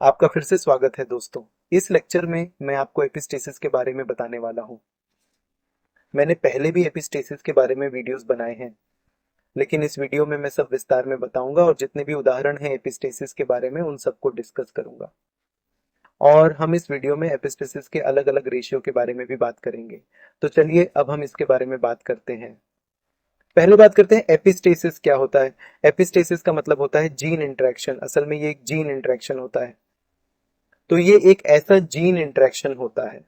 आपका फिर से स्वागत है दोस्तों। इस लेक्चर में मैं आपको एपिस्टेसिस के बारे में बताने वाला हूँ। मैंने पहले भी एपिस्टेसिस के बारे में वीडियोस बनाए हैं, लेकिन इस वीडियो में मैं सब विस्तार में बताऊंगा और जितने भी उदाहरण हैं एपिस्टेसिस के बारे में उन सबको डिस्कस करूंगा। और हम इस वीडियो में एपिस्टेसिस के अलग अलग रेशियो के बारे में भी बात करेंगे। तो चलिए अब हम इसके बारे में बात करते हैं। पहले बात करते हैं एपिस्टेसिस क्या होता है। एपिस्टेसिस का मतलब होता है जीन इंटरेक्शन। असल में ये एक जीन इंटरेक्शन होता है। तो ये एक ऐसा जीन इंटरेक्शन होता है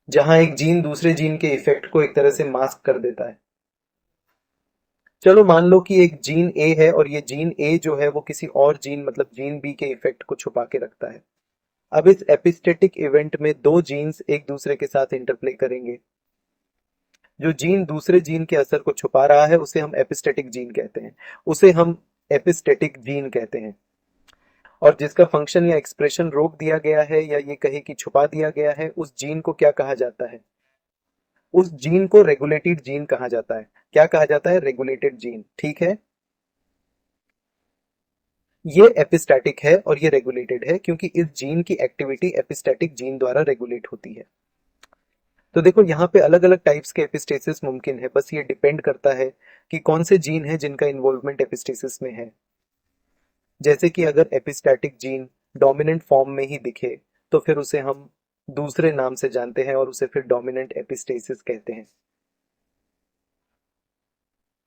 जहां एक जीन दूसरे जीन के इफेक्ट को एक तरह से मास्क कर देता है। चलो मान लो कि एक जीन ए है और ये जीन ए जो है वो किसी और जीन मतलब जीन बी के इफेक्ट को छुपा के रखता है। अब इस एपिस्टेटिक इवेंट में दो जीन्स एक दूसरे के साथ इंटरप्ले करेंगे। जो जीन दूसरे जीन के असर को छुपा रहा है उसे हम एपिस्टेटिक जीन कहते हैं। उसे हम एपिस्टेटिक जीन कहते हैं। और जिसका फंक्शन या एक्सप्रेशन रोक दिया गया है या ये कहे कि छुपा दिया गया है, उस जीन को क्या कहा जाता है? उस जीन को रेगुलेटेड जीन कहा जाता है। क्या कहा जाता है? Regulated gene. ठीक है। ये एपिस्टैटिक है और ये रेगुलेटेड है क्योंकि इस जीन की एक्टिविटी एपिस्टैटिक जीन द्वारा रेगुलेट होती है। तो देखो यहाँ पे अलग अलग टाइप्स के एपिस्टेसिस मुमकिन है, बस ये डिपेंड करता है कि कौन से जीन है जिनका इन्वॉल्वमेंट एपिस्टेसिस में है। जैसे कि अगर एपिस्टैटिक जीन डोमिनेंट फॉर्म में ही दिखे तो फिर उसे हम दूसरे नाम से जानते हैं और उसे फिर डोमिनेंट एपिस्टेसिस कहते हैं।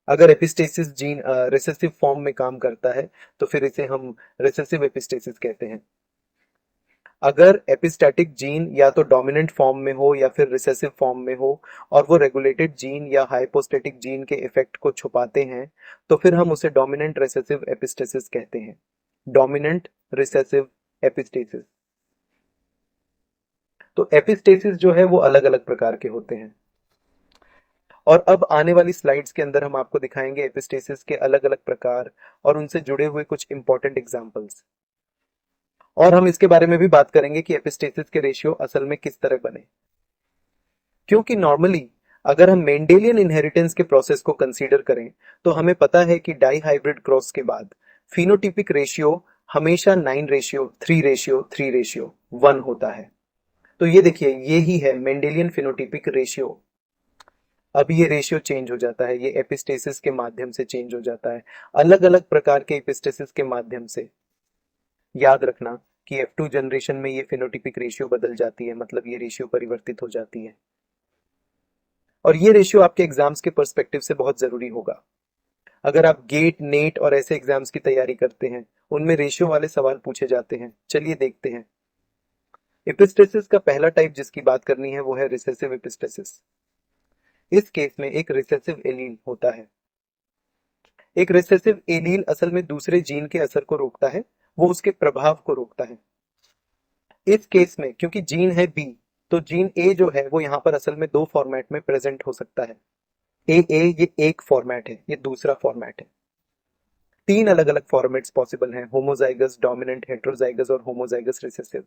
अगर एपिस्टेसिस जीन रिसेसिव फॉर्म में काम करता है तो फिर इसे हम रिसेसिव एपिस्टेसिस कहते हैं। अगर एपिस्टैटिक जीन या तो डोमिनेंट फॉर्म में हो या फिर रिसेसिव फॉर्म में हो और वो रेगुलेटेड जीन या हाइपोस्टैटिक जीन के इफेक्ट को छुपाते हैं तो फिर हम उसे डोमिनेंट रिसेसिव एपिस्टेसिस कहते हैं। Dominant recessive epistasis. तो एपिस्टेसिस जो है वो अलग अलग प्रकार के होते हैं। और अब आने वाली स्लाइड्स के अंदर हम आपको दिखाएंगे एपिस्टेसिस के अलग अलग प्रकार और उनसे जुड़े हुए कुछ इंपॉर्टेंट एग्जांपल्स। और हम इसके बारे में भी बात करेंगे कि एपिस्टेसिस के रेशियो असल में किस तरह बने। क्योंकि नॉर्मली अगर हम मेंडेलियन इनहेरिटेंस के प्रोसेस को कंसीडर करें तो हमें पता है कि डाई हाइब्रिड क्रॉस के बाद फिनोटिपिक रेशियो हमेशा 9:3:3:1 होता है। तो ये देखिए, ये ही है मेंडेलियन फिनोटिपिक रेशियो। अब ये रेशियो चेंज हो जाता है, ये एपिस्टेसिस के माध्यम से चेंज हो जाता है, अलग अलग प्रकार के एपिस्टेसिस के माध्यम से। याद रखना कि F2 जनरेशन में ये फिनोटिपिक रेशियो बदल जाती है, मतलब ये रेशियो परिवर्तित हो जाती है। और ये रेशियो आपके एग्जाम्स के पर्सपेक्टिव से बहुत जरूरी होगा। अगर आप गेट नेट और ऐसे एग्जाम्स की तैयारी करते हैं उनमें रेशियो वाले सवाल पूछे जाते हैं। चलिए देखते हैं। एपिस्टेसिस का पहला टाइप जिसकी बात करनी है वो है रिसेसिव एपिस्टेसिस। इस केस में एक रिसेसिव एलील होता है। एक रिसेसिव एलील असल में दूसरे जीन के असर को रोकता है, वो उसके प्रभाव को रोकता है। इस केस में क्योंकि जीन है बी, तो जीन ए जो है वो यहाँ पर असल में दो फॉर्मेट में प्रेजेंट हो सकता है। ए ये एक फॉर्मेट है, ये दूसरा फॉर्मेट है। तीन अलग अलग फॉर्मेट्स पॉसिबल हैं, होमोजाइगस, डोमिनेंट, हेट्रोजाइगस और होमोजाइगस रिसेसिव।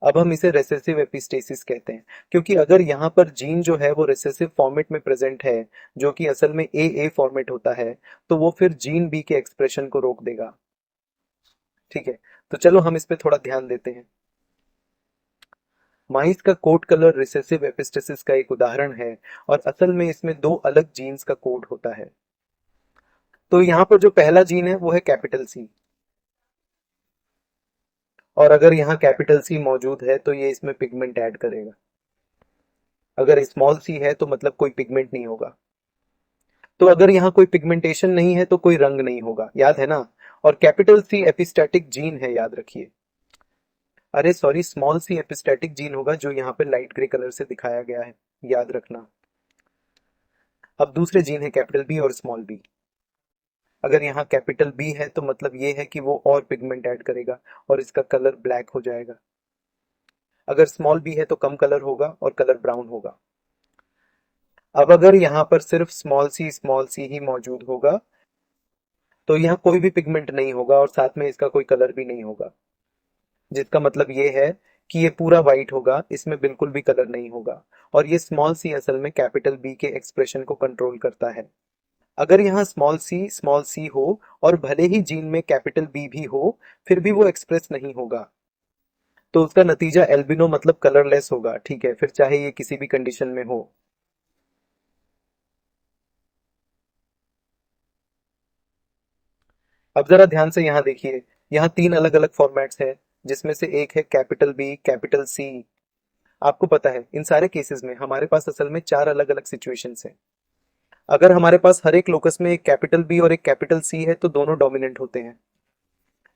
अब हम इसे रेसेसिव एपिस्टेसिस कहते हैं क्योंकि अगर यहाँ पर जीन जो है वो रेसेसिव फॉर्मेट में प्रेजेंट है, जो कि असल में ए फॉर्मेट होता है, तो वो फिर जीन बी के एक्सप्रेशन को रोक देगा। ठीक है, तो चलो हम इस पे थोड़ा ध्यान देते हैं। माइस का कोट कलर रिसेसिव एपिस्टेसिस का एक उदाहरण है और असल में इसमें दो अलग जीन्स का कोड होता है। तो यहाँ पर जो पहला जीन है वो है कैपिटल सी, और अगर यहाँ कैपिटल सी मौजूद है तो ये इसमें पिगमेंट ऐड करेगा। अगर स्मॉल सी है तो मतलब कोई पिगमेंट नहीं होगा। तो अगर यहाँ कोई पिगमेंटेशन नहीं है तो कोई रंग नहीं होगा, याद है ना। और कैपिटल सी एपिस्टैटिक जीन है, याद रखिए। अरे sorry, small C epistatic gene होगा जो यहाँ पे लाइट ग्रे कलर से दिखाया गया है, याद रखना। अब दूसरे जीन है कैपिटल बी और स्मॉल बी। अगर यहाँ कैपिटल बी है तो मतलब ये है कि वो और पिगमेंट ऐड करेगा और इसका कलर ब्लैक हो जाएगा। अगर स्मॉल बी है तो कम कलर होगा और कलर ब्राउन होगा। अब अगर यहाँ पर सिर्फ स्मॉल सी ही मौजूद होगा तो यहाँ कोई भी पिगमेंट नहीं होगा और साथ में इसका कोई कलर भी नहीं होगा, जिसका मतलब ये है कि ये पूरा व्हाइट होगा, इसमें बिल्कुल भी कलर नहीं होगा। और ये स्मॉल सी असल में कैपिटल बी के एक्सप्रेशन को कंट्रोल करता है। अगर यहाँ स्मॉल सी हो और भले ही जीन में कैपिटल बी भी हो, फिर भी वो एक्सप्रेस नहीं होगा, तो उसका नतीजा एल्बिनो मतलब कलरलेस होगा। ठीक है, फिर चाहे ये किसी भी कंडीशन में हो। अब जरा ध्यान से यहाँ देखिए, यहाँ तीन अलग अलग फॉर्मेट्स हैं, जिसमें से एक है कैपिटल बी कैपिटल सी। आपको पता है इन सारे केसेस में हमारे पास असल में चार अलग अलग सिचुएशंस हैं। अगर हमारे पास हर एक लोकस में एक कैपिटल बी और एक कैपिटल सी है तो दोनों डोमिनेंट होते हैं।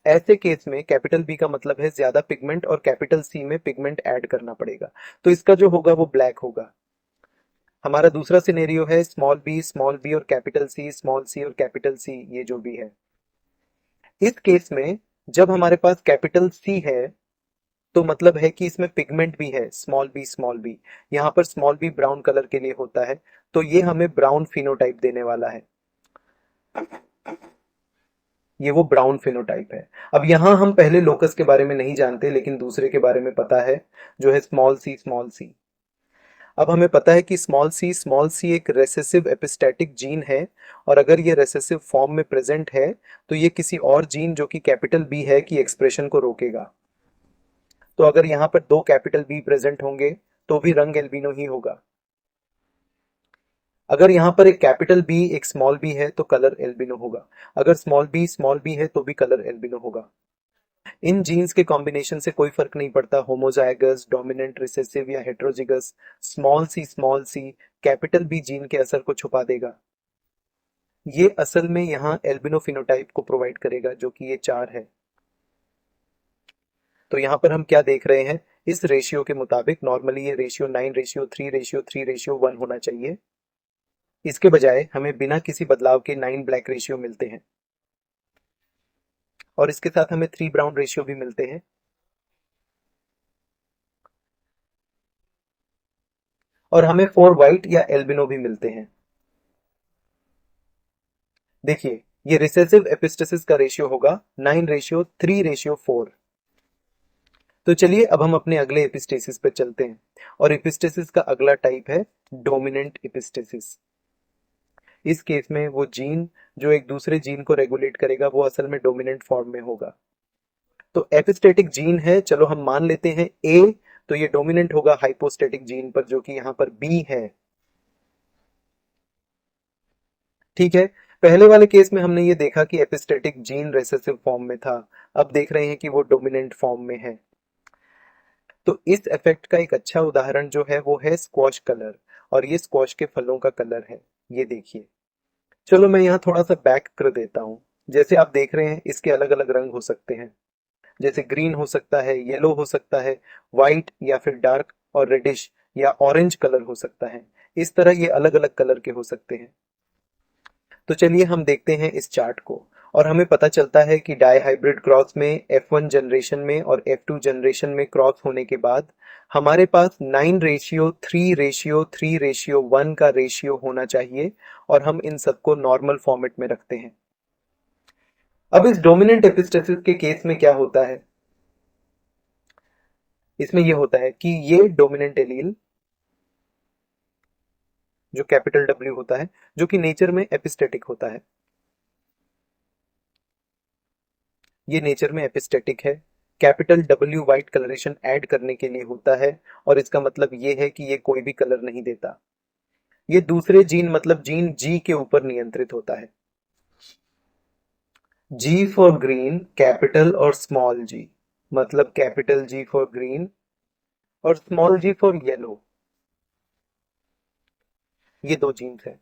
ऐसे केस में कैपिटल बी का मतलब है ज्यादा पिगमेंट और कैपिटल सी में पिगमेंट ऐड करना पड़ेगा, तो इसका जो होगा वो ब्लैक होगा। हमारा दूसरा सिनेरियो है स्मॉल बी और कैपिटल सी, स्मॉल सी और कैपिटल सी, ये जो भी है। इस केस में जब हमारे पास कैपिटल सी है तो मतलब है कि इसमें पिगमेंट भी है, स्मॉल बी। यहाँ पर स्मॉल बी ब्राउन कलर के लिए होता है, तो ये हमें ब्राउन फिनोटाइप देने वाला है। ये वो ब्राउन फिनोटाइप है। अब यहाँ हम पहले लोकस के बारे में नहीं जानते, लेकिन दूसरे के बारे में पता है, जो है स्मॉल सी। अब हमें पता है कि स्मॉल सी एक रेसेसिव एपिस्टेटिक जीन है, और अगर ये रेसेसिव फॉर्म में प्रेजेंट है तो ये किसी और जीन जो कि कैपिटल बी है की एक्सप्रेशन को रोकेगा। तो अगर यहाँ पर दो कैपिटल बी प्रेजेंट होंगे तो भी रंग एल्बिनो ही होगा। अगर यहाँ पर एक कैपिटल बी एक स्मॉल बी है तो कलर एल्बिनो होगा। अगर स्मॉल बी है तो भी कलर एल्बिनो होगा। इन जीन्स के कॉम्बिनेशन से कोई फर्क नहीं पड़ता, होमोजाइगस, डोमिनेंट, रिसेसिव या हेट्रोजिगस, small C capital B gene के असर को छुपा देगा। ये असल में यहाँ एल्बिनो फिनोटाइप को प्रोवाइड करेगा, जो कि ये चार है। तो यहाँ पर हम क्या देख रहे हैं, इस रेशियो के मुताबिक नॉर्मली ये रेशियो 9:3:3:1 होना चाहिए। इसके बजाय हमें बिना किसी बदलाव के 9 ब्लैक रेशियो मिलते हैं, और इसके साथ हमें 3 ब्राउन रेशियो भी मिलते हैं। और हमें 4 व्हाइट या एल्बिनो भी मिलते हैं। देखिए, ये रिसेसिव एपिस्टेसिस का रेशियो होगा 9:3:4। तो चलिए अब हम अपने अगले एपिस्टेसिस पे चलते हैं, और एपिस्टेसिस का अगला टाइप है डोमिनेंट एपिस्टेसिस। इस केस में वो जीन जो एक दूसरे जीन को रेगुलेट करेगा वो असल में डोमिनेंट फॉर्म में होगा। तो एपिस्टेटिक जीन है, चलो हम मान लेते हैं ए, तो ये डोमिनेंट होगा हाइपोस्टेटिक जीन पर, जो कि यहाँ पर बी है। ठीक है, पहले वाले केस में हमने ये देखा कि एपिस्टेटिक जीन रेसेसिव फॉर्म में था, अब देख रहे हैं कि वो डोमिनेंट फॉर्म में है। तो इस इफेक्ट का एक अच्छा उदाहरण जो है वो है स्क्वॉश कलर, और ये स्क्वॉश के फलों का कलर है, ये देखिए। चलो मैं यहाँ थोड़ा सा बैक कर देता हूँ। जैसे आप देख रहे हैं इसके अलग अलग रंग हो सकते हैं, जैसे ग्रीन हो सकता है, येलो हो सकता है, व्हाइट या फिर डार्क और रेडिश या ऑरेंज कलर हो सकता है। इस तरह ये अलग अलग कलर के हो सकते हैं। तो चलिए हम देखते हैं इस चार्ट को, और हमें पता चलता है कि डाई हाइब्रिड क्रॉस में F1 जनरेशन में और F2 जनरेशन में क्रॉस होने के बाद हमारे पास 9:3:3:1 का रेशियो होना चाहिए, और हम इन सबको नॉर्मल फॉर्मेट में रखते हैं। अब इस डोमिनेंट एपिस्टेसिस के केस में क्या होता है, इसमें यह होता है कि ये डोमिनेंट एलील जो कैपिटल W होता है, जो कि नेचर में एपिस्टेटिक होता है, ये नेचर में एपिस्टेटिक है। Capital W white colouration add करने के लिए होता है, और इसका मतलब ये है कि ये कोई भी कलर नहीं देता। ये दूसरे जीन मतलब जीन G के ऊपर नियंत्रित होता है। G फॉर ग्रीन, कैपिटल और स्मॉल g, मतलब कैपिटल G फॉर ग्रीन और स्मॉल g फॉर येलो। ये दो जीन्स है।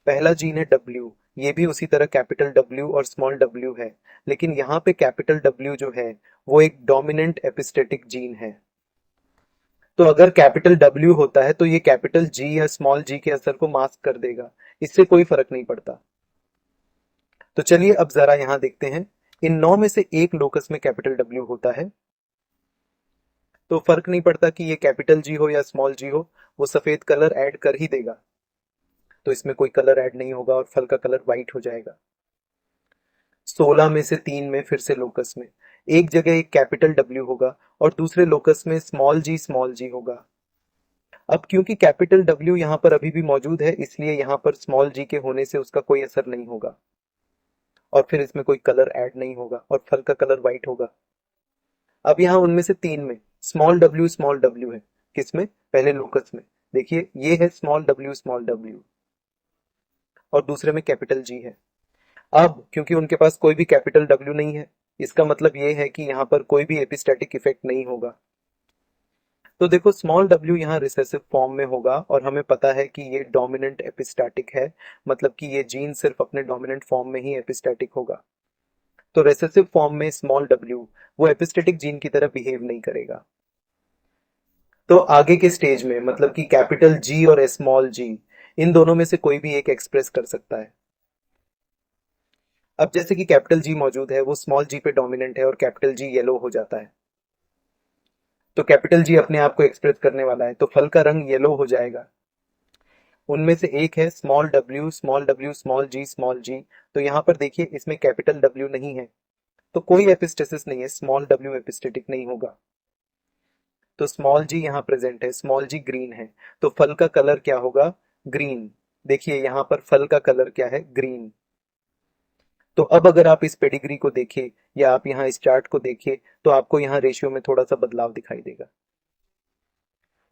पहला जीन है W, ये भी उसी तरह कैपिटल W और स्मॉल w है, लेकिन यहाँ पे कैपिटल W जो है वो एक डोमिनेंट एपिस्टेटिक जीन है। तो अगर कैपिटल W होता है तो ये कैपिटल G या स्मॉल g के असर को मास्क कर देगा, इससे कोई फर्क नहीं पड़ता। तो चलिए अब जरा यहाँ देखते हैं, इन 9 में से एक लोकस में कैपिटल W होता है, तो फर्क नहीं पड़ता कि ये कैपिटल G हो या स्मॉल g हो, वो सफेद कलर ऐड कर ही देगा। तो इसमें कोई कलर ऐड नहीं होगा और फल का कलर व्हाइट हो जाएगा। 16 में से 3 में फिर से लोकस में एक जगह एक कैपिटल डब्ल्यू होगा और दूसरे लोकस में स्मॉल जी होगा। अब क्योंकि कैपिटल डब्ल्यू यहाँ पर अभी भी मौजूद है, इसलिए यहाँ पर स्मॉल जी के होने से उसका कोई असर नहीं होगा, और फिर इसमें कोई कलर ऐड नहीं होगा और फल का कलर व्हाइट होगा। अब यहाँ उनमें से तीन में स्मॉल डब्ल्यू है। किसमें? पहले लोकस में। देखिए ये है स्मॉल डब्ल्यू और दूसरे में कैपिटल जी है। अब क्योंकि उनके पास कोई भी कैपिटल डब्ल्यू नहीं है, इसका मतलब ये है कि यहाँ पर कोई भी एपिस्टैटिक इफेक्ट नहीं होगा। तो देखो स्मॉल डब्ल्यू यहाँ रिसेसिव फॉर्म में होगा और हमें पता है कि ये डोमिनेंट एपिस्टैटिक है, मतलब कि ये जीन सिर्फ अपने डोमिनेंट फॉर्म में ही एपिस्टैटिक होगा। तो रिसेसिव फॉर्म में स्मॉल डब्ल्यू वो एपिस्टैटिक जीन की तरह बिहेव नहीं करेगा। तो आगे के स्टेज में मतलब कि कैपिटल जी और स्मॉल जी, इन दोनों में से कोई भी एक एक्सप्रेस कर सकता है। अब जैसे कि कैपिटल जी मौजूद है, वो स्मॉल जी पे डोमिनेंट है और कैपिटल जी येलो हो जाता है, तो कैपिटल जी अपने आप को एक्सप्रेस करने वाला है, तो फल का रंग येलो हो जाएगा। उनमें से एक है स्मॉल डब्ल्यू स्मॉल जी। तो यहाँ पर देखिए इसमें कैपिटल डब्ल्यू नहीं है, तो कोई एपिस्टेसिस नहीं है, स्मॉल डब्ल्यू एपिस्टेटिक नहीं होगा। तो स्मॉल जी यहाँ प्रेजेंट है, स्मॉल जी ग्रीन है, तो फल का कलर क्या होगा? ग्रीन। देखिए यहाँ पर फल का कलर क्या है? ग्रीन। तो अब अगर आप इस पेडिग्री को देखें या आप यहाँ इस चार्ट को देखिए, तो आपको यहाँ रेशियो में थोड़ा सा बदलाव दिखाई देगा।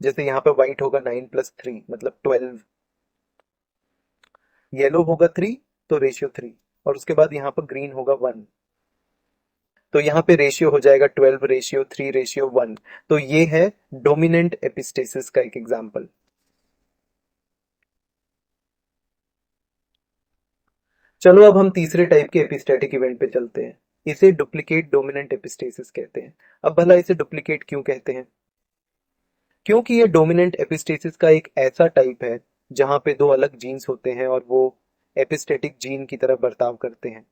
जैसे यहाँ पे व्हाइट होगा 9+3 मतलब 12, येलो होगा 3 तो रेशियो 3, और उसके बाद यहाँ पर ग्रीन होगा 1, तो यहाँ पे रेशियो हो जाएगा 12:3:1। तो ये है डोमिनेंट एपिस्टेसिस का एक एग्जाम्पल। चलो अब हम तीसरे टाइप के एपिस्टेटिक इवेंट पे चलते हैं। इसे डुप्लीकेट डोमिनेंट एपिस्टेसिस कहते हैं। अब भला इसे डुप्लीकेट क्यों कहते हैं? क्योंकि ये डोमिनेंट एपिस्टेसिस का एक ऐसा टाइप है जहां पे दो अलग जीन्स होते हैं और वो एपिस्टेटिक जीन की तरह बर्ताव करते हैं।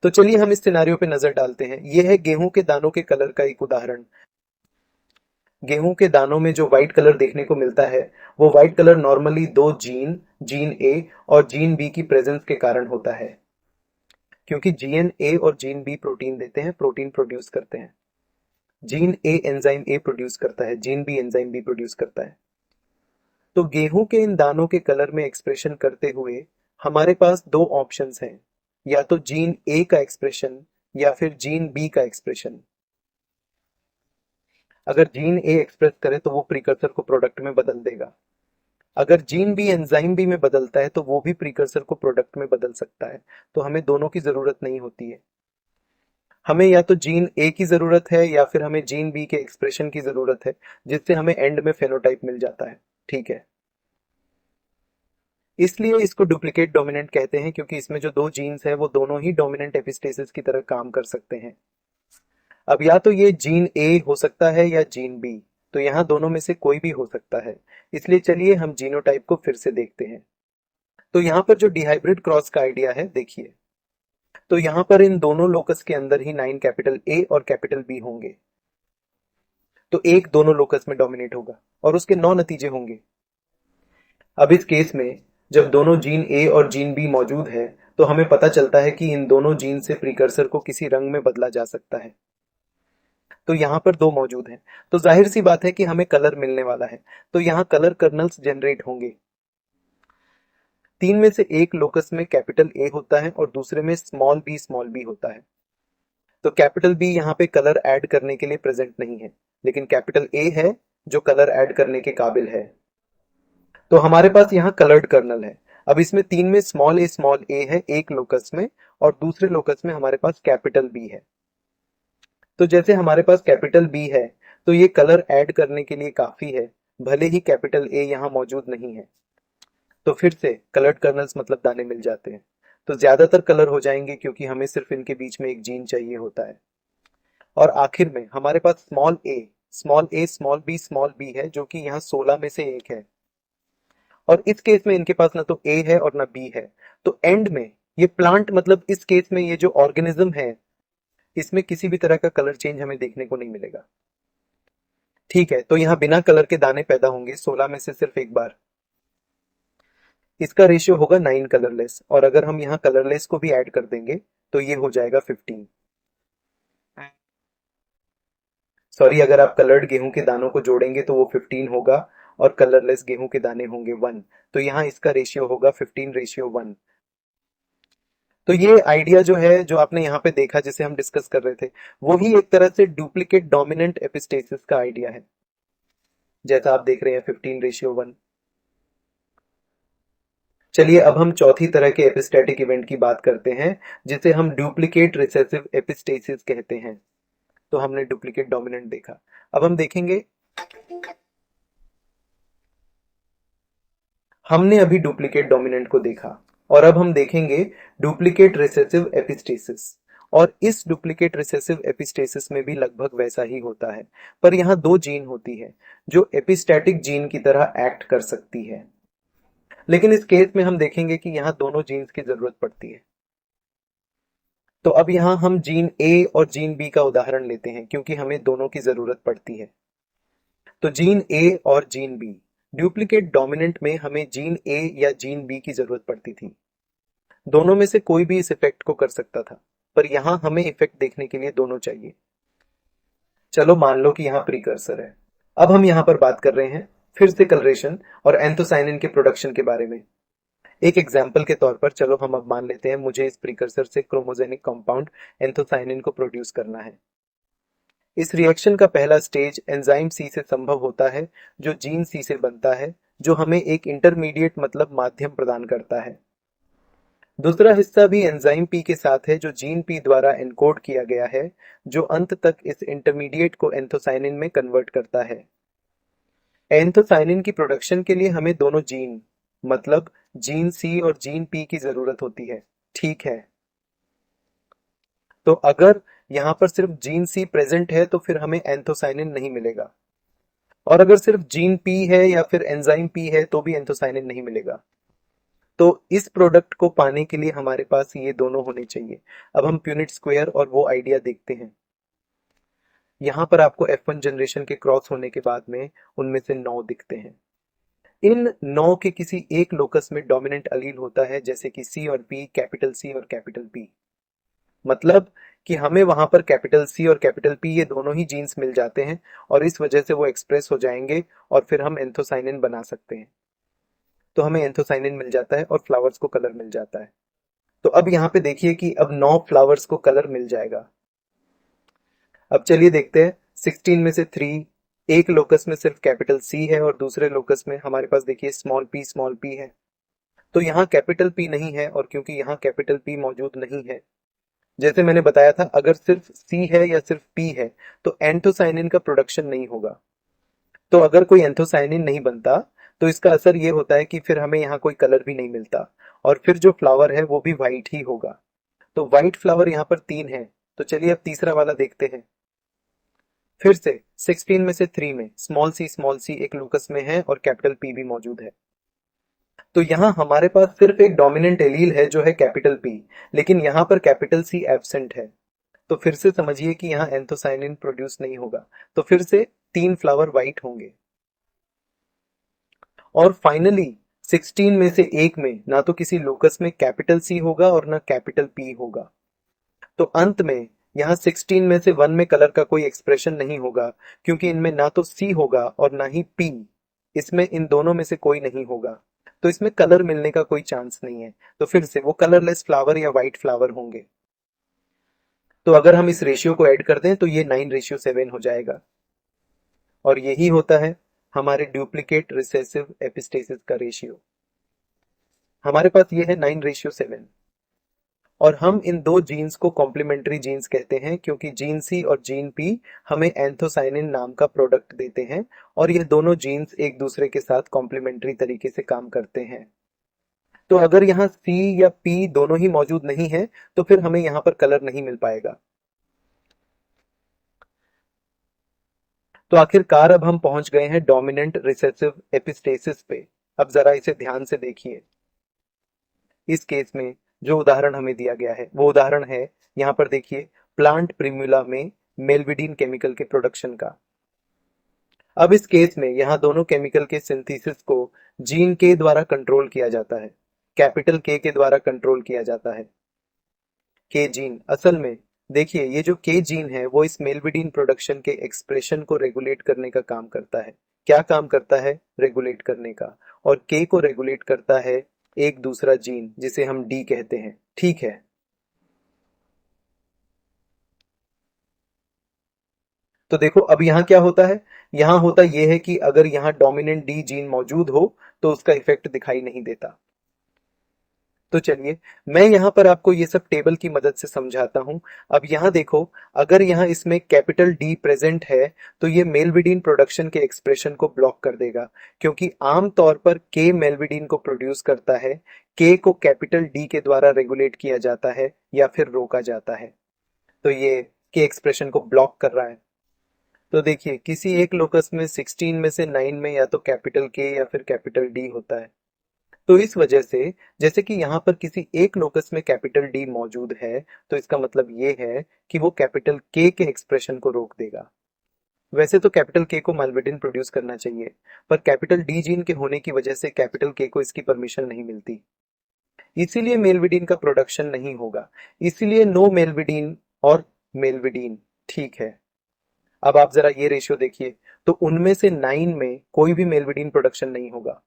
तो चलिए हम इस सिनारियो पे नजर डालते हैं। यह है गेहूं के दानों के कलर का एक उदाहरण। गेहूं के दानों में जो व्हाइट कलर देखने को मिलता है, वो व्हाइट कलर नॉर्मली दो जीन, जीन ए और जीन बी की प्रेजेंस के कारण होता है। क्योंकि जीन ए और जीन बी प्रोटीन देते हैं, प्रोटीन प्रोड्यूस करते हैं। Gene A enzyme A produce करता है, gene B enzyme B produce करता है। तो गेहूं के इन दानों के कलर में एक्सप्रेशन करते हुए हमारे पास दो ऑप्शंस हैं, या तो जीन ए का एक्सप्रेशन या फिर जीन बी का एक्सप्रेशन। अगर जीन ए एक्सप्रेस करे तो वो प्रीकर्सर को प्रोडक्ट में बदल देगा। अगर जीन बी एंजाइम बी में बदलता है तो वो भी प्रीकर्सर को प्रोडक्ट में बदल सकता है। तो हमें दोनों की जरूरत नहीं होती है। हमें या तो जीन ए की जरूरत है या फिर हमें जीन बी के एक्सप्रेशन की जरूरत है, जिससे हमें एंड में फेनोटाइप मिल जाता है। ठीक है, इसलिए इसको डुप्लीकेट डोमिनेंट कहते हैं, क्योंकि इसमें जो दो जीन्स है वो दोनों ही डोमिनेंट एपिस्टेसिस की तरह काम कर सकते हैं। अब या तो ये जीन ए हो सकता है या जीन बी, तो यहाँ दोनों में से कोई भी हो सकता है। इसलिए चलिए हम जीनोटाइप को फिर से देखते हैं। तो यहाँ पर जो डिहाइब्रिड क्रॉस का आइडिया है, देखिए, तो यहाँ पर इन दोनों लोकस के अंदर ही 9 कैपिटल ए और कैपिटल बी होंगे, तो एक दोनों लोकस में डोमिनेट होगा और उसके 9 नतीजे होंगे। अब इस केस में जब दोनों जीन ए और जीन बी मौजूद है, तो हमें पता चलता है कि इन दोनों जीन से प्रीकर्सर को किसी रंग में बदला जा सकता है। तो यहाँ पर दो मौजूद हैं, तो जाहिर सी बात है कि हमें कलर मिलने वाला है। तो यहाँ कलर कर्नल्स जनरेट होंगे। तीन में से एक लोकस में कैपिटल ए होता है और दूसरे में स्मॉल बी होता है। तो कैपिटल बी यहाँ पे कलर ऐड करने के लिए प्रेजेंट नहीं है, लेकिन कैपिटल ए है जो कलर ऐड करने के काबिल है। तो हमारे पास यहाँ कलर्ड कर्नल है। अब इसमें तीन में स्मॉल ए है एक लोकस में, और दूसरे लोकस में हमारे पास कैपिटल बी है। तो जैसे हमारे पास कैपिटल बी है, तो ये कलर ऐड करने के लिए काफी है, भले ही कैपिटल ए यहाँ मौजूद नहीं है। तो फिर से कलर्ड कर्नल्स मतलब दाने मिल जाते हैं। तो ज्यादातर कलर हो जाएंगे क्योंकि हमें सिर्फ इनके बीच में एक जीन चाहिए होता है। और आखिर में हमारे पास स्मॉल बी है, जो कि यहाँ 16 में से एक है। और इस केस में इनके पास ना तो ए है और ना बी है। तो एंड में ये प्लांट मतलब इस केस में ये जो ऑर्गेनिज्म है, इसमें किसी भी तरह का कलर चेंज हमें देखने को नहीं मिलेगा। ठीक है, तो यहाँ बिना कलर के दाने पैदा होंगे 16 में से सिर्फ एक बार। इसका रेशियो होगा 9 कलरलेस, और अगर हम यहाँ कलरलेस को भी ऐड कर देंगे तो ये हो जाएगा 15। सॉरी, अगर आप कलर्ड गेहूं के दानों को जोड़ेंगे तो वो 15 होगा और कलरलेस गेहूं के दाने होंगे 1। तो यहाँ इसका रेशियो होगा 15:1। तो ये आइडिया जो है, जो आपने यहाँ पे देखा, जिसे हम डिस्कस कर रहे थे, वो ही एक तरह से डुप्लीकेट डोमिनेंट एपिस्टेसिस का आइडिया है, जैसा आप देख रहे हैं 15:1। चलिए अब हम चौथी तरह के एपिस्टेटिक इवेंट की बात करते हैं, जिसे हम डुप्लीकेट रिसेसिव एपिस्टेसिस कहते हैं। तो हमने डुप्लीकेट डोमिनेंट देखा, अब हम देखेंगे, हमने अभी डुप्लीकेट डोमिनेंट को देखा और अब हम देखेंगे डुप्लीकेट रिसेसिव एपिस्टेसिस। और इस डुप्लीकेट रिसेसिव एपिस्टेसिस में भी लगभग वैसा ही होता है, पर यहाँ दो जीन होती है जो एपिस्टैटिक जीन की तरह एक्ट कर सकती है। लेकिन इस केस में हम देखेंगे कि यहाँ दोनों जीन्स की जरूरत पड़ती है। तो अब यहाँ हम जीन ए और जीन बी का उदाहरण लेते हैं, क्योंकि हमें दोनों की जरूरत पड़ती है। तो जीन ए और जीन बी, डुप्लीकेट डोमिनेंट में हमें जीन ए या जीन बी की जरूरत पड़ती थी। दोनों में से कोई भी इस इफेक्ट को कर सकता था, पर यहाँ हमें इफेक्ट देखने के लिए दोनों चाहिए। चलो मान लो कि यहाँ प्रीकर्सर है। अब हम यहाँ पर बात कर रहे हैं फिर से कलरेशन और एंथोसाइनिन के प्रोडक्शन के बारे में। एक एग्जाम्पल के तौर पर चलो हम अब मान लेते हैं मुझे इस प्रीकर्सर से क्रोमोजेनिक कंपाउंड एंथोसाइनिन को प्रोड्यूस करना है। इस रिएक्शन का पहला स्टेज एंजाइम सी से संभव होता है, जो जीन सी से बनता है, जो हमें एक इंटरमीडिएट मतलब माध्यम प्रदान करता है। दूसरा हिस्सा भी एंजाइम पी के साथ है, जो जीन पी द्वारा एनकोड किया गया है, जो अंत तक इस इंटरमीडिएट को एंथोसाइनिन में कन्वर्ट करता है। एंथोसाइनिन की प्रोडक्शन के लिए हमें दोनों जीन, मतलब जीन सी और जीन पी की जरूरत होती है, ठीक है। तो अगर यहाँ पर सिर्फ जीन सी प्रेजेंट है तो फिर हमें एंथोसाइनिन नहीं मिलेगा, और अगर सिर्फ जीन पी है या फिर एंजाइम पी है तो भी एंथोसाइनिन नहीं मिलेगा। तो इस प्रोडक्ट को पाने के लिए हमारे पास ये दोनों होने चाहिए। अब हम प्यूनिट स्क्वायर और वो आइडिया देखते हैं। यहाँ पर आपको F1 जनरेशन के क्रॉस होने के बाद में उनमें से 9 दिखते हैं। इन 9 के किसी एक लोकस में डोमिनेंट अलील होता है, जैसे कि C और P, कैपिटल C और कैपिटल P। मतलब कि हमें वहां पर कैपिटल सी और कैपिटल पी ये दोनों ही जीन्स मिल जाते हैं, और इस वजह से वो एक्सप्रेस हो जाएंगे और फिर हम एंथोसाइनिन बना सकते हैं। तो हमें एंथोसाइनिन मिल जाता है और फ्लावर्स को कलर मिल जाता है। तो अब यहाँ पे देखिए कि अब 9 फ्लावर्स को कलर मिल जाएगा। अब चलिए देखते हैं 16 में से 3, एक लोकस में सिर्फ कैपिटल सी है और दूसरे लोकस में हमारे पास देखिए स्मॉल पी है। तो यहाँ कैपिटल पी नहीं है, और क्योंकि यहाँ कैपिटल पी मौजूद नहीं है, जैसे मैंने बताया था, अगर सिर्फ सी है या सिर्फ पी है तो एंथोसाइनिन का प्रोडक्शन नहीं होगा। तो अगर कोई एंथोसाइनिन नहीं बनता तो इसका असर ये होता है कि फिर हमें यहाँ कोई कलर भी नहीं मिलता, और फिर जो फ्लावर है वो भी व्हाइट ही होगा। तो व्हाइट फ्लावर यहाँ पर 3 है। तो चलिए अब तीसरा वाला देखते हैं। फिर से 16 में से 3 में स्मॉल सी एक लोकस में है और कैपिटल पी भी मौजूद है। तो यहाँ हमारे पास सिर्फ एक डोमिनेंट एलील है जो है कैपिटल पी, लेकिन यहाँ पर कैपिटल सी एब्सेंट है। तो फिर से समझिए कि यहाँ एंथोसाइनिन प्रोड्यूस नहीं होगा, तो फिर से 3 फ्लावर व्हाइट होंगे। और फाइनली 16 में से एक में ना तो किसी लोकस में कैपिटल सी होगा और ना कैपिटल पी होगा। तो अंत में यहाँ 16 में से 1 में कलर का कोई एक्सप्रेशन नहीं होगा, क्योंकि इनमें ना तो सी होगा और ना ही पी। इसमें इन दोनों में से कोई नहीं होगा, तो इसमें कलर मिलने का कोई चांस नहीं है। तो फिर से वो कलरलेस फ्लावर या व्हाइट फ्लावर होंगे। तो अगर हम इस रेशियो को ऐड कर दें तो ये 9:7 हो जाएगा। और यही होता है हमारे डुप्लीकेट रिसेसिव एपिस्टेसिस का रेशियो। हमारे पास ये है 9:7। और हम इन दो जीन्स को कॉम्प्लीमेंट्री जीन्स कहते हैं, क्योंकि जीन सी और जीन पी हमें एंथोसाइनिन नाम का प्रोडक्ट देते हैं, और ये दोनों जीन्स एक दूसरे के साथ कॉम्प्लीमेंट्री तरीके से काम करते हैं। तो अगर यहाँ सी या पी दोनों ही मौजूद नहीं है तो फिर हमें यहाँ पर कलर नहीं मिल पाएगा। तो आखिरकार अब हम पहुंच गए हैं डोमिनेंट रिसेसिव एपिस्टेसिस पे। अब जरा इसे ध्यान से देखिए। इस केस में जो उदाहरण हमें दिया गया है वो उदाहरण है, यहाँ पर देखिए, प्लांट प्रिम्यूला में मेलविडीन केमिकल के प्रोडक्शन का। अब इस केस में यहाँ दोनों केमिकल के सिंथेसिस को जीन के द्वारा कंट्रोल किया जाता है, कैपिटल के द्वारा कंट्रोल किया जाता है। के जीन असल में देखिए ये जो के जीन है वो इस मेलविडीन प्रोडक्शन के एक्सप्रेशन को रेगुलेट करने का काम करता है। क्या काम करता है? रेगुलेट करने का। और के को रेगुलेट करता है एक दूसरा जीन जिसे हम डी कहते हैं। ठीक है। तो देखो अब यहाँ क्या होता है, यहाँ होता यह है कि अगर यहाँ डोमिनेंट डी जीन मौजूद हो तो उसका इफेक्ट दिखाई नहीं देता। तो चलिए मैं यहाँ पर आपको ये सब टेबल की मदद से समझाता हूँ। अब यहाँ देखो, अगर यहाँ इसमें कैपिटल डी प्रेजेंट है तो ये मेलविडीन प्रोडक्शन के एक्सप्रेशन को ब्लॉक कर देगा, क्योंकि आमतौर पर के मेलविडीन को प्रोड्यूस करता है। के को कैपिटल डी के द्वारा रेगुलेट किया जाता है या फिर रोका जाता है। तो ये के एक्सप्रेशन को ब्लॉक कर रहा है। तो देखिए किसी एक लोकस में 16 में से 9 में या तो कैपिटल के या फिर कैपिटल डी होता है। तो इस वजह से जैसे कि यहाँ पर किसी एक लोकस में कैपिटल डी मौजूद है, तो इसका मतलब ये है कि वो कैपिटल के एक्सप्रेशन को रोक देगा। वैसे तो कैपिटल के को मेलविडिन प्रोड्यूस करना चाहिए, पर कैपिटल डी जीन के होने की वजह से कैपिटल के को इसकी परमिशन नहीं मिलती, इसीलिए मेलविडीन का प्रोडक्शन नहीं होगा। इसीलिए नो मेलविडीन और मेलविडीन। ठीक है। अब आप जरा ये रेशियो देखिए, तो उनमें से 9 में कोई भी मेलविडीन प्रोडक्शन नहीं होगा।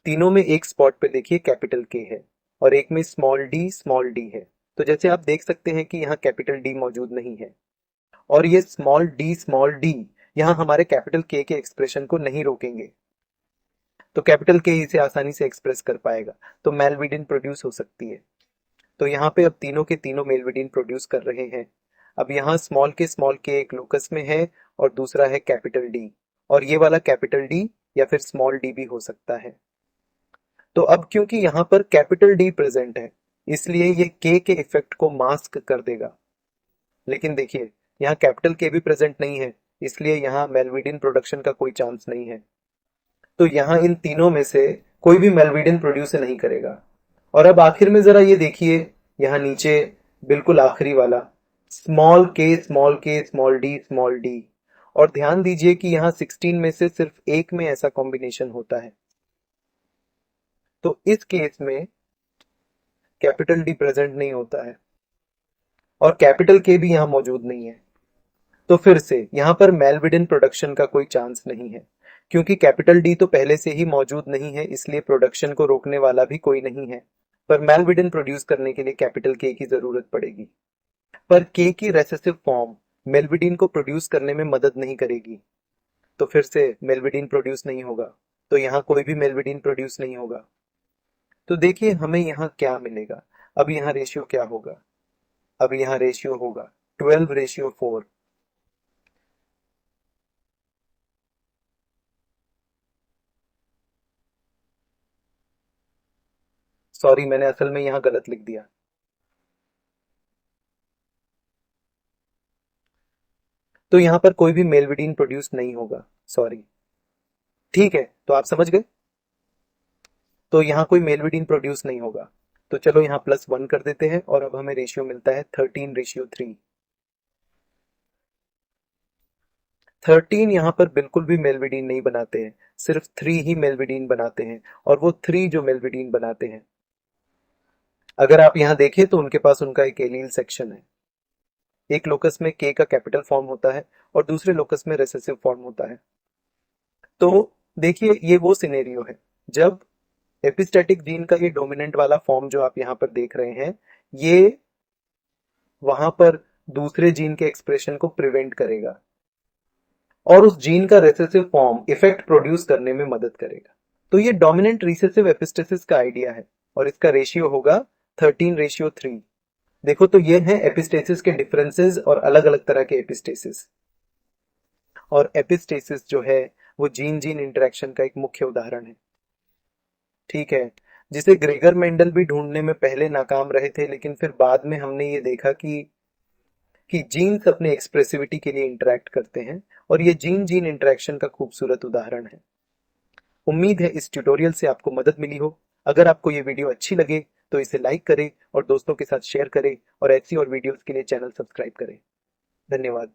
तीनों में एक स्पॉट पे देखिए कैपिटल के है और एक में स्मॉल डी है। तो जैसे आप देख सकते हैं कि यहाँ कैपिटल डी मौजूद नहीं है और ये स्मॉल डी यहाँ हमारे कैपिटल के एक्सप्रेशन को नहीं रोकेंगे, तो कैपिटल के इसे आसानी से एक्सप्रेस कर पाएगा, तो मेलविडिन प्रोड्यूस हो सकती है। तो यहाँ पे अब तीनों के तीनों मेलविडिन प्रोड्यूस कर रहे हैं। अब यहाँ स्मॉल के एक लोकस में है और दूसरा है कैपिटल डी, और ये वाला कैपिटल डी या फिर स्मॉल डी भी हो सकता है। तो अब क्योंकि यहाँ पर कैपिटल डी प्रेजेंट है, इसलिए ये के इफेक्ट को मास्क कर देगा। लेकिन देखिए यहाँ कैपिटल के भी प्रेजेंट नहीं है, इसलिए यहाँ मेलविडिन प्रोडक्शन का कोई चांस नहीं है। तो यहाँ इन तीनों में से कोई भी मेलविडिन प्रोड्यूस नहीं करेगा। और अब आखिर में जरा ये देखिए, यहाँ नीचे बिल्कुल आखिरी वाला स्मॉल डी, और ध्यान दीजिए कि यहाँ 16 में से सिर्फ एक में ऐसा कॉम्बिनेशन होता है। तो इस केस में कैपिटल डी प्रेजेंट नहीं होता है और कैपिटल के भी यहाँ मौजूद नहीं है। तो फिर से यहाँ पर मेलविडिन प्रोडक्शन का कोई चांस नहीं है, क्योंकि कैपिटल डी तो पहले से ही मौजूद नहीं है, इसलिए प्रोडक्शन को रोकने वाला भी कोई नहीं है। पर मेलविडिन प्रोड्यूस करने के लिए कैपिटल के की जरूरत पड़ेगी, पर के की रेसेसिव फॉर्म मेलविडिन को प्रोड्यूस करने में मदद नहीं करेगी, तो फिर से मेलविडिन प्रोड्यूस नहीं होगा। तो यहाँ कोई भी मेलविडिन प्रोड्यूस नहीं होगा। तो देखिए हमें यहाँ क्या मिलेगा। अब यहाँ रेशियो क्या होगा? अब यहाँ रेशियो होगा 12:4। सॉरी, मैंने असल में यहाँ गलत लिख दिया। तो यहाँ पर कोई भी मेलविडीन प्रोड्यूस नहीं होगा, सॉरी। ठीक है, तो आप समझ गए। तो यहाँ कोई मेलविडीन प्रोड्यूस नहीं होगा। तो चलो यहाँ +1 कर देते हैं और अब हमें रेशियो मिलता है 13:3। 13 यहाँ पर बिल्कुल भी मेलविडीन नहीं बनाते हैं, सिर्फ 3 ही मेलविडीन बनाते हैं, और वो 3 जो मेलविडीन बनाते हैं, अगर आप यहाँ देखें तो उनके पास उनका एक एलील सेक्शन है। एक लोकस में के का कैपिटल फॉर्म होता है और दूसरे लोकस में रेसेसिव फॉर्म होता है। तो देखिए ये वो सिनेरियो है जब एपिस्टैटिक जीन का ये डोमिनेंट वाला फॉर्म जो आप यहाँ पर देख रहे हैं, ये वहां पर दूसरे जीन के एक्सप्रेशन को प्रिवेंट करेगा और उस जीन का रेसेसिव फॉर्म इफेक्ट प्रोड्यूस करने में मदद करेगा। तो ये डोमिनेंट रिसेसिव एपिस्टेसिस का आइडिया है और इसका रेशियो होगा 13:3। देखो तो ये है एपिस्टेसिस के डिफरेंसेस और अलग अलग तरह के एपिस्टेसिस। और एपिस्टेसिस जो है वो जीन जीन इंटरेक्शन का एक मुख्य उदाहरण है। ठीक है, जिसे ग्रेगर मेंडल भी ढूंढने में पहले नाकाम रहे थे, लेकिन फिर बाद में हमने ये देखा कि जीन्स अपने एक्सप्रेसिविटी के लिए इंटरेक्ट करते हैं, और ये जीन जीन इंटरेक्शन का खूबसूरत उदाहरण है। उम्मीद है इस ट्यूटोरियल से आपको मदद मिली हो। अगर आपको ये वीडियो अच्छी लगे तो इसे लाइक करें और दोस्तों के साथ शेयर करें, और ऐसी और वीडियोस के लिए चैनल सब्सक्राइब करें। धन्यवाद।